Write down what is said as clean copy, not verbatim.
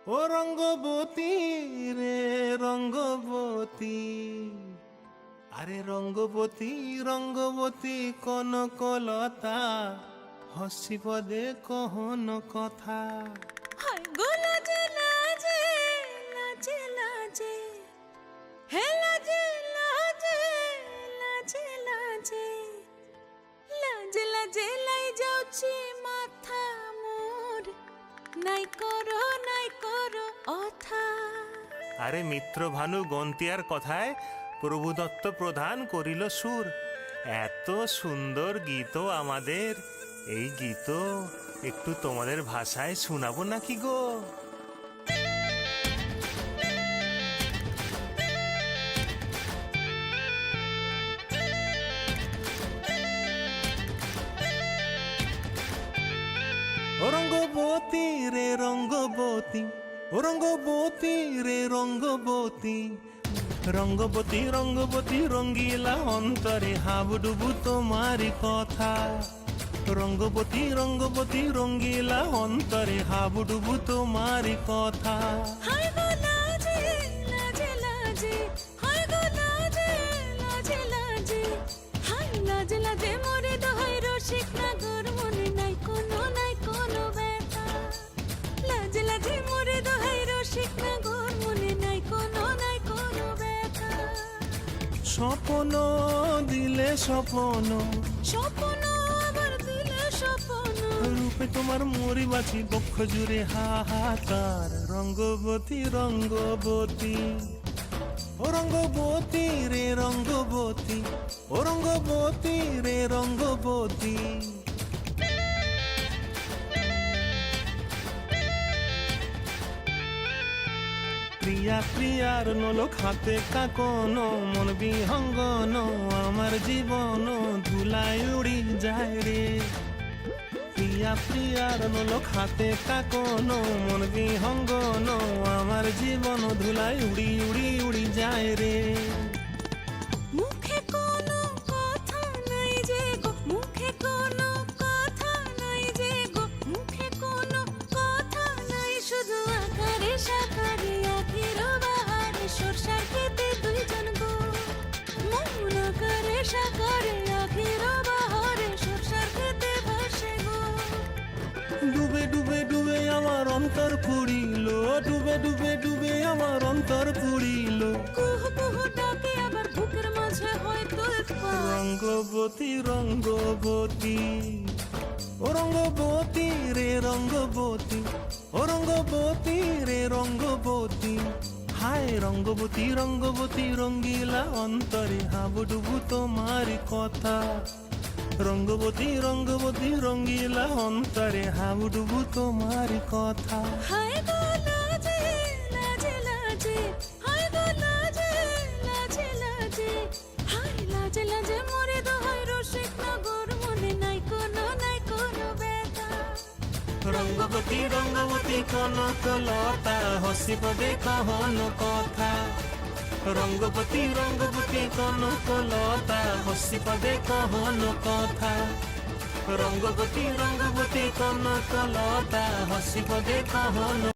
ও রঙ্গবতী রে রঙ্গবতী, আরে রঙ্গবতী রঙ্গবতী কনকলতা, হসি পদে কহন কথা। হায় গো লাজে লাজে লাজে লাজে, হে লাজে লাজে লাজে লাজে, লাজে লাজে লাই যাଉଛି মাথা মোর, নাই করো অথা। আরে মিত্র ভানু গন্তিয়ার কথায় প্রভু দত্ত প্রধান করিল সুর। এত সুন্দর গীত আমাদের, এই গীত একটু তোমাদের ভাষায় শোনাবো নাকি গো? ও রঙ্গবতী রে রঙ্গবতী, ও রঙ্গবতী রে রঙ্গবতী, রঙ্গবতী রঙ্গবতী রঙ্গিলা অন্তরে হাবুডুবু তোমারি কথা। রঙ্গবতী রঙ্গবতী রঙ্গিলা অন্তরে হাবুডুবু তোমারি কথা। হায় গো লাজে লাজে লাজে, হায় গো লাজে লাজে লাজে, হায় লাজে লাজে মোরে দোহাই রসিক নাগর, মনে নাই কোনো ব্যথা। লাজে লাজে মোরে দোহাই রসিক নাগর, মনে নাই কোনো ব্যথা। স্বপ্ন দিলে স্বপ্ন, স্বপ্ন আবার দিলে স্বপ্ন, রূপে তোমার মরি বাছি বক্ষ জুড়ে হাহাকার। রঙ্গবতী রঙ্গবতী, ও রঙ্গবতী রে রঙ্গবতী, ও রঙ্গবতী রে রঙ্গবতী। প্রিয়া প্রিয়ার নলক হাতে কাকন, মন বিহঙ্গন আমার জীবন ধুলায় উড়ি যায় রে। প্রিয়া প্রিয়ার নলক হাতে কাকন, মন বিহঙ্গন আমার জীবন ধুলায় উড়ি উড়ি উড়ি যায় রে। মুখে কোনো কথা নাই যে গো, মুখে কোনো কথা নাই যে গো, মুখে কোনো কথা নাই, শুধু আকারে সাকারে আখির বাহারে সরষার খেতে দুইজন গো। মন আকারে সাকারে আখির বাহারে সরষার খেতে ভাসে গো। ডুবে ডুবে ডুবে আমার অন্তর পুরিল, ডুবে ডুবে ডুবে আমার অন্তর পুরিল। কুহু কুহু ডাকে আবার বুকের মাঝে হয় তোলপাড়। রঙ্গবতী রঙ্গবতী, ও রঙ্গবতী রে রঙ্গবতী, ও রঙ্গবতী রে রঙ্গবতী। হায় রঙ্গবতী রঙ্গবতী রঙ্গিলা অন্তরে হাবুডুবু তোমারি কথা। রঙ্গবতী রঙ্গবতী রঙ্গিলা অন্তরে হাবুডুবু তোমারি কথা। হায় গো লাজে লাজে লাজে, হায় গো লাজে লাজে লাজে, হায় লাজে লাজে মোরে দোহাই রসিক নগর, মনে নাই কোনো ব্যথা। রঙ্গবতী রঙ্গবতী কনকলতা, হসি পদে কহন কথা। রঙ্গবতী রঙ্গবতী কনকলতা, হসি পদে কহন কথা। রঙ্গবতী রঙ্গবতী কনকলতা, হসি পদে কহন